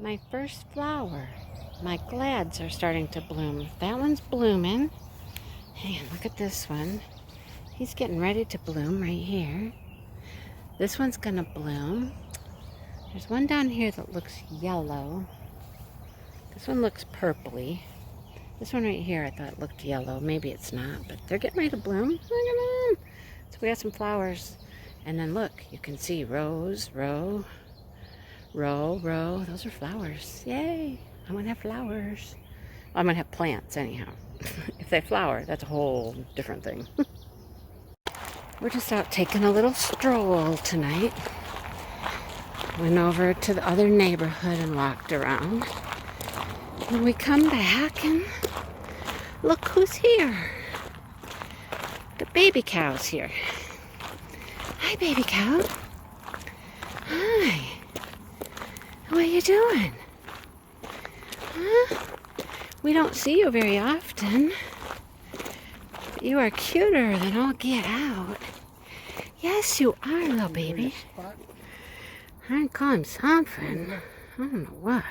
My first flower. My glads are starting to bloom. That one's blooming. Hey, look at this one. He's getting ready to bloom right here. This one's gonna bloom. There's one down here that looks yellow. This one looks purpley. This one right here I thought looked yellow. Maybe it's not, but they're getting ready to bloom. Look at them. So we got some flowers. And then look, you can see rows, row, row, row. Those are flowers. Yay! I'm gonna have flowers. Well, I'm gonna have plants anyhow. If they flower, that's a whole different thing. We're just out taking a little stroll tonight. Went over to the other neighborhood and walked around. And we come back and look who's here. The baby cow's here. Hi, baby cow. Hi. What are you doing? Huh? We don't see you very often. But you are cuter than all get out. Yes, you are, little baby. I call him something. I don't know what.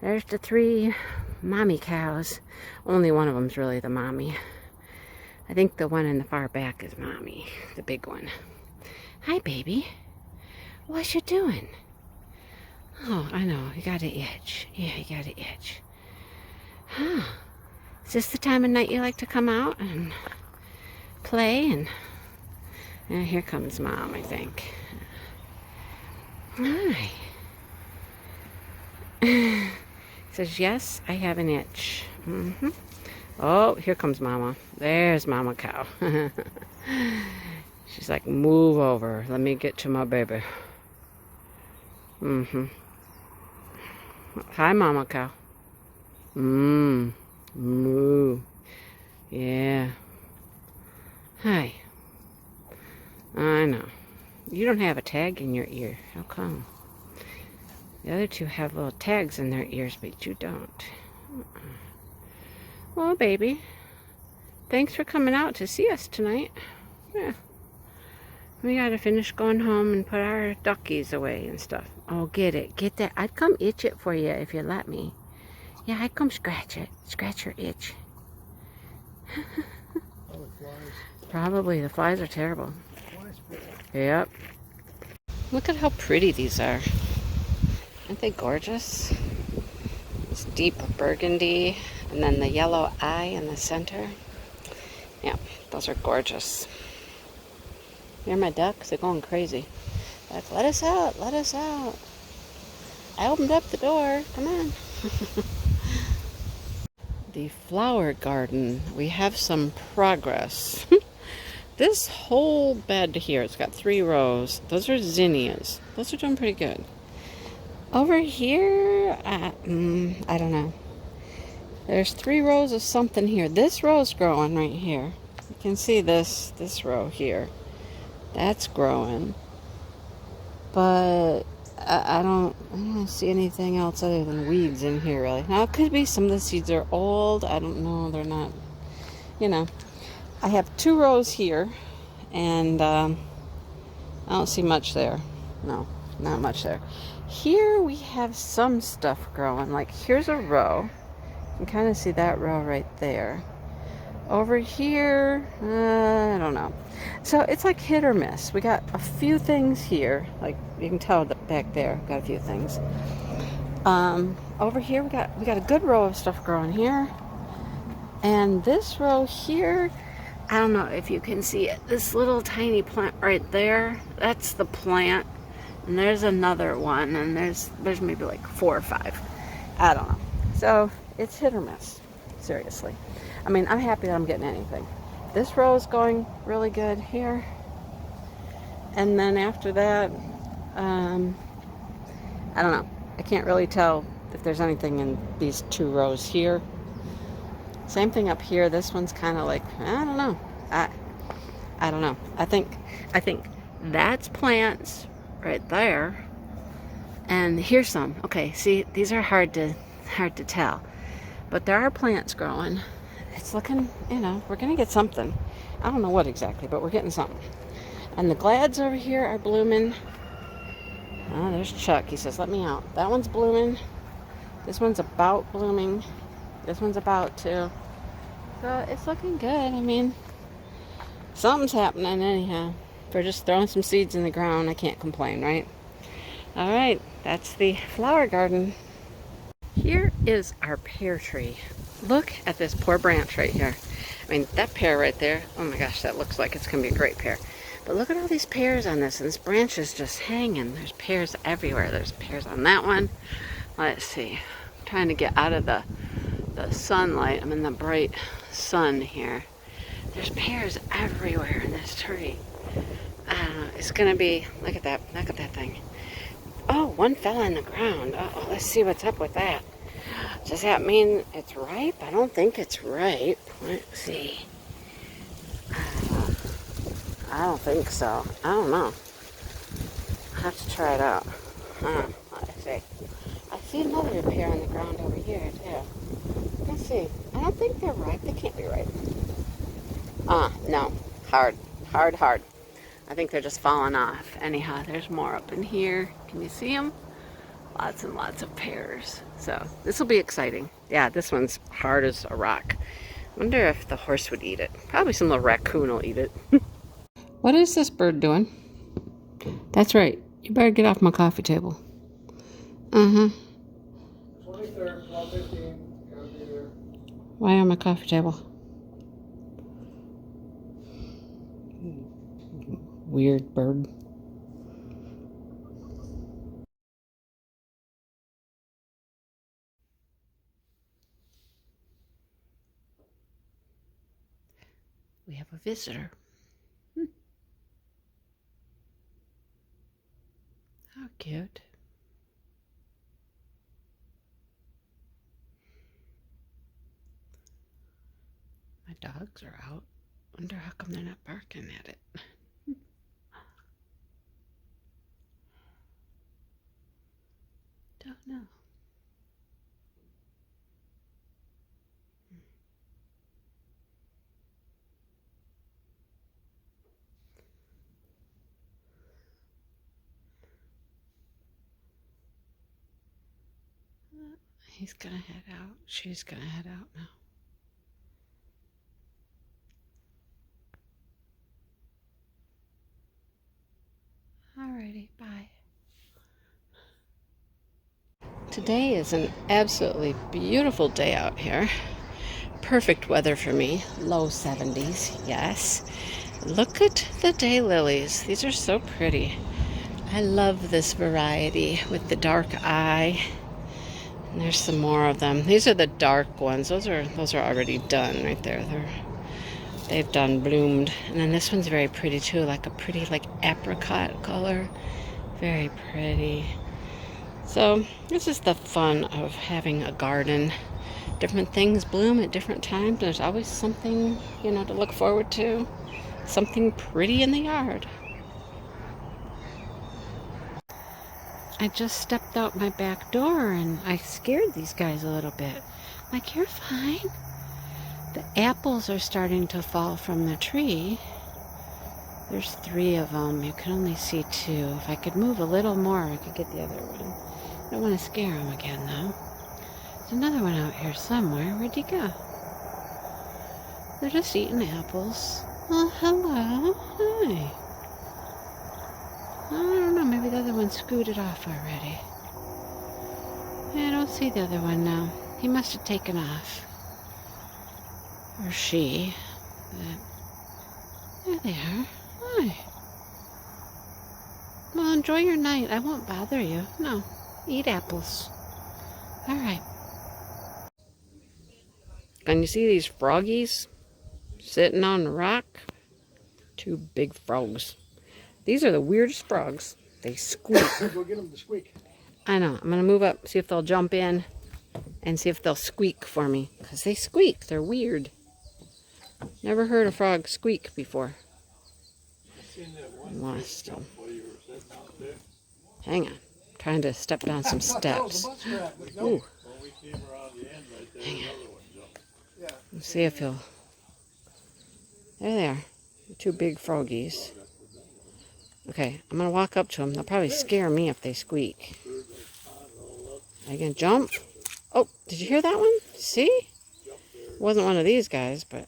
There's the 3 mommy cows. Only one of them's really the mommy. I think the one in the far back is mommy, the big one. Hi, baby. What you doing? Oh, I know. You got an itch. Yeah, you got an itch. Huh. Is this the time of night you like to come out and play? And here comes Mom, I think. Hi. Says, yes, I have an itch. Mm-hmm. Oh, here comes Mama. There's Mama cow. She's like, move over. Let me get to my baby. Mm-hmm. Hi, Mama cow. Moo. Yeah. Hi. I know. You don't have a tag in your ear. How come? The other 2 have little tags in their ears, but you don't. Well, baby, thanks for coming out to see us tonight. Yeah. We gotta finish going home and put our duckies away and stuff. Oh, get it. Get that. I'd come itch it for you if you let me. Yeah, I'd come scratch it. Scratch your itch. Oh, the flies. Probably. The flies are terrible. Yep. Look at how pretty these are. Aren't they gorgeous? It's deep burgundy, and then the yellow eye in the center. Yeah, those are gorgeous. They're my ducks. They're going crazy. Like, let us out. Let us out. I opened up the door. Come on. The flower garden. We have some progress. This whole bed here, it's got 3 rows. Those are zinnias. Those are doing pretty good. Over here, I don't know. There's 3 rows of something here. This row's growing right here. You can see this row here. That's growing. But I don't see anything else other than weeds in here, really. Now, it could be some of the seeds are old. I don't know. They're not, you know. I have 2 rows here, and I don't see much there. No, not much there. Here we have some stuff growing. Like, here's a row. You can kind of see that row right there. Over here, I don't know. So it's like hit or miss. We got a few things here. Like, you can tell that back there, got a few things. Over here, we got a good row of stuff growing here. And this row here, I don't know if you can see it. This little tiny plant right there, that's the plant. And there's another one, and there's maybe like 4 or 5. I don't know. So it's hit or miss, seriously. I mean, I'm happy that I'm getting anything. This row is going really good here. And then after that, I don't know. I can't really tell if there's anything in these 2 rows here. Same thing up here. This one's kind of like, I don't know. I don't know. I think that's plants right there. And here's some. Okay, see, these are hard to tell. But there are plants growing. It's looking, you know, we're going to get something. I don't know what exactly, but we're getting something. And the glads over here are blooming. Oh, there's Chuck. He says, let me out. That one's blooming. This one's about blooming. This one's about to. So it's looking good. I mean, something's happening anyhow. If we're just throwing some seeds in the ground, I can't complain, right? All right, that's the flower garden. Here is our pear tree. Look at this poor branch right here. I mean, that pear right there, oh my gosh, that looks like it's going to be a great pear. But look at all these pears on this, and this branch is just hanging. There's pears everywhere. There's pears on that one. Let's see. I'm trying to get out of the sunlight. I'm in the bright sun here. There's pears everywhere in this tree. I don't know. It's going to be, look at that thing. Oh, one fell on the ground. Uh-oh, let's see what's up with that. Does that mean it's ripe? I don't think it's ripe. Let's see. I don't think so. I don't know. I'll have to try it out. Let's see. I see another pear on the ground over here, too. Let's see. I don't think they're ripe. They can't be ripe. No. Hard. I think they're just falling off. Anyhow, there's more up in here. Can you see them? Lots and lots of pears. So this will be exciting. Yeah, this one's hard as a rock. Wonder if the horse would eat it. Probably some little raccoon will eat it. What is this bird doing? That's right. You better get off my coffee table. 23rd, 12:15. Gotta be there. Why on my coffee table? Weird bird. We have a visitor. How cute. My dogs are out. Wonder how come they're not barking at it. Don't know. He's gonna head out. She's gonna head out now. Alrighty, bye. Today is an absolutely beautiful day out here. Perfect weather for me. Low 70s, yes. Look at the daylilies. These are so pretty. I love this variety with the dark eye. And there's some more of them. These are the dark ones. Those are already done right there. They've done bloomed. And then this one's very pretty too, like a pretty like apricot color. Very pretty. So this is the fun of having a garden. Different things bloom at different times. There's always something, to look forward to. Something pretty in the yard. I just stepped out my back door and I scared these guys a little bit. Like, you're fine. The apples are starting to fall from the tree. There's 3 of them. You can only see 2. If I could move a little more, I could get the other one. I don't want to scare them again, though. There's another one out here somewhere. Where'd he go? They're just eating apples. Oh, hello. Hi. I don't know. Maybe the other one scooted off already. I don't see the other one now. He must have taken off. Or she. But there they are. Hi. Well, enjoy your night. I won't bother you. No. Eat apples. All right. Can you see these froggies sitting on the rock? 2 big frogs. These are the weirdest frogs. They squeak. Go get them to squeak. I know. I'm going to move up, see if they'll jump in, and see if they'll squeak for me. Because they squeak. They're weird. Never heard a frog squeak before. Lost them. Hang on. Trying to step down some steps. Ooh. Hang on. Let's see if he'll... There they are. 2 big froggies. Okay, I'm going to walk up to them. They'll probably scare me if they squeak. Are you going to jump? Oh, did you hear that one? See? It wasn't one of these guys, but...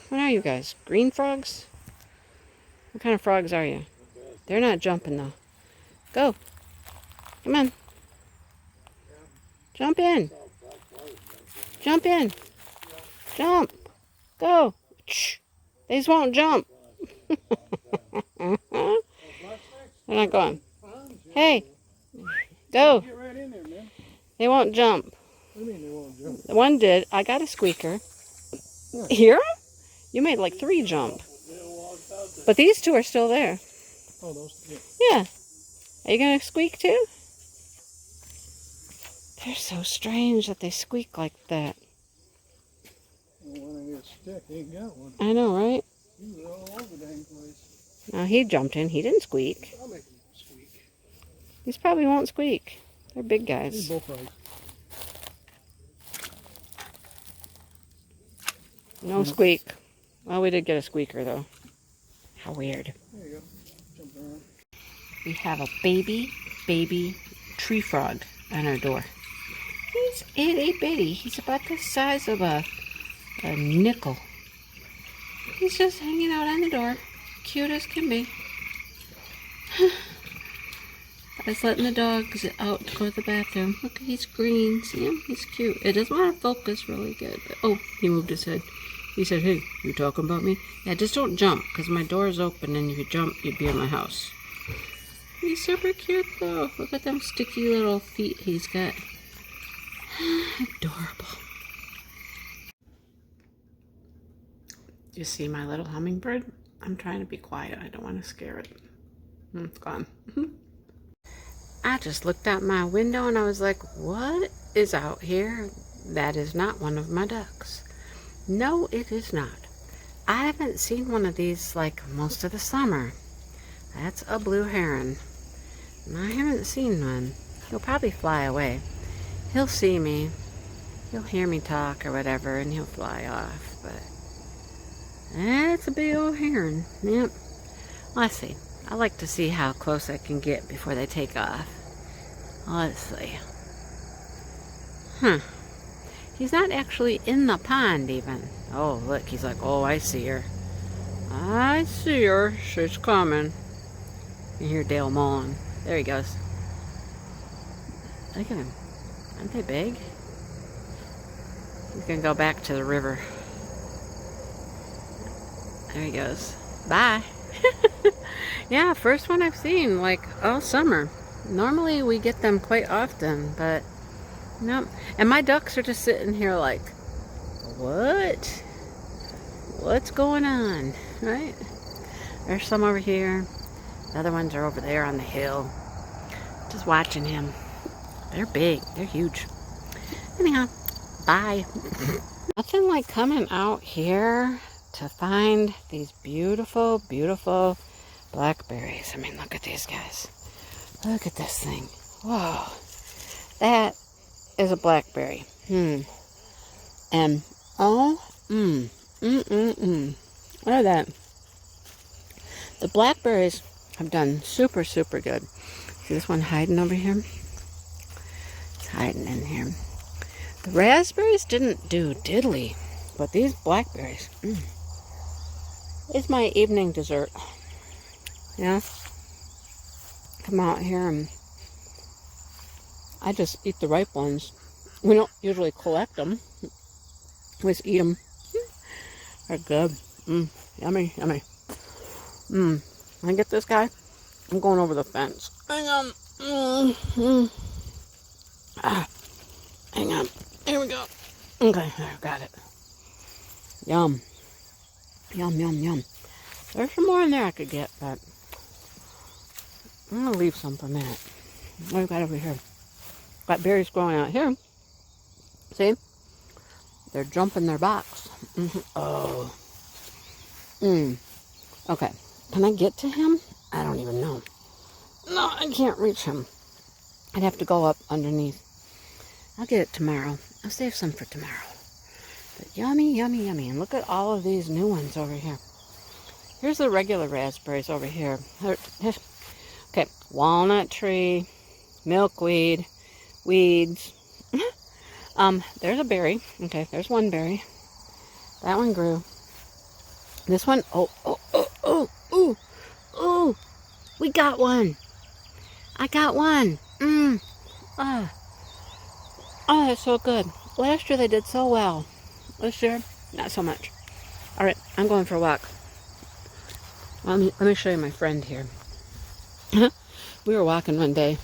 What are you guys? Green frogs? What kind of frogs are you? They're not jumping, though. Go. Come on. Jump in. Jump in. Jump. Go. Shh. They just won't jump. They're not going. Hey. Go. Get right in there, man. They won't jump. What do you mean they won't jump? The one did. I got a squeaker. Hear 'em? You made like 3 jump. But these 2 are still there. Oh, those. Yeah. Yeah. Are you going to squeak too? They're so strange that they squeak like that. Well, when I get a stick, he ain't got one. I know, right? He was all over the dang place. Now he jumped in. He didn't squeak. I'll make him squeak. These probably won't squeak. They're big He's guys. bullfrog. No squeak. Well, we did get a squeaker though. How weird. There you go. Jump around. We have a baby tree frog on our door. He's itty bitty. He's about the size of a nickel. He's just hanging out on the door. Cute as can be. I was letting the dogs out to go to the bathroom. Look, he's green. See him? He's cute. It doesn't want to focus really good. But, oh, he moved his head. He said, hey, you talking about me? Yeah, just don't jump, because my door is open, and if you jump, you'd be in my house. He's super cute, though. Look at them sticky little feet he's got. Adorable. You see my little hummingbird? I'm trying to be quiet. I don't want to scare it. It's gone. I just looked out my window and I was like, what is out here? That is not one of my ducks. No, it is not. I haven't seen one of these like most of the summer. That's a blue heron. And I haven't seen one. He'll probably fly away. He'll see me. He'll hear me talk or whatever and he'll fly off. But that's a big old heron. Yep. Let's see. I like to see how close I can get before they take off. Let's see. Huh. He's not actually in the pond even. Oh, look. He's like, oh, I see her. I see her. She's coming. You hear Dale mowing. There he goes. Look at him. Aren't they big? He's going to go back to the river. There he goes. Bye. Yeah, first one I've seen like all summer. Normally we get them quite often, but nope. And my ducks are just sitting here like, what? What's going on? Right? There's some over here. The other ones are over there on the hill. Just watching him. They're big. They're huge. Anyhow, bye. Nothing like coming out here to find these beautiful, beautiful blackberries. I mean, look at these guys. Look at this thing. Whoa. That is a blackberry. And, oh, Look at that. The blackberries have done super, super good. See this one hiding over here? It's hiding in here. The raspberries didn't do diddly, but these blackberries, it's my evening dessert. Yeah. Come out here and I just eat the ripe ones. We don't usually collect them. We just eat them. They're good. Yummy, yummy. When I get this guy, I'm going over the fence. Hang on. Hang on. Here we go. Okay, there, got it. Yum. Yum, yum, yum. There's some more in there I could get, but I'm going to leave some for a minute. What do we got over here? Got berries growing out here. See? They're jumping their box. Oh. Okay. Can I get to him? I don't even know. No, I can't reach him. I'd have to go up underneath. I'll get it tomorrow. I'll save some for tomorrow. But yummy, yummy, yummy. And look at all of these new ones over here. Here's the regular raspberries over here. Okay, walnut tree, milkweed, weeds. There's a berry. Okay, there's one berry. That one grew. This one, oh, we got one. I got one. Oh, that's so good. Last year they did so well. This year, not so much. All right, I'm going for a walk. Let me show you my friend here. We were walking one day.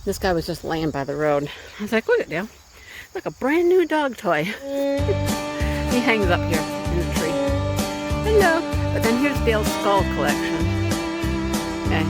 This guy was just laying by the road. I was like, look at Dale. Like a brand new dog toy. He hangs up here in the tree. Hello. But then here's Dale's skull collection. Yeah,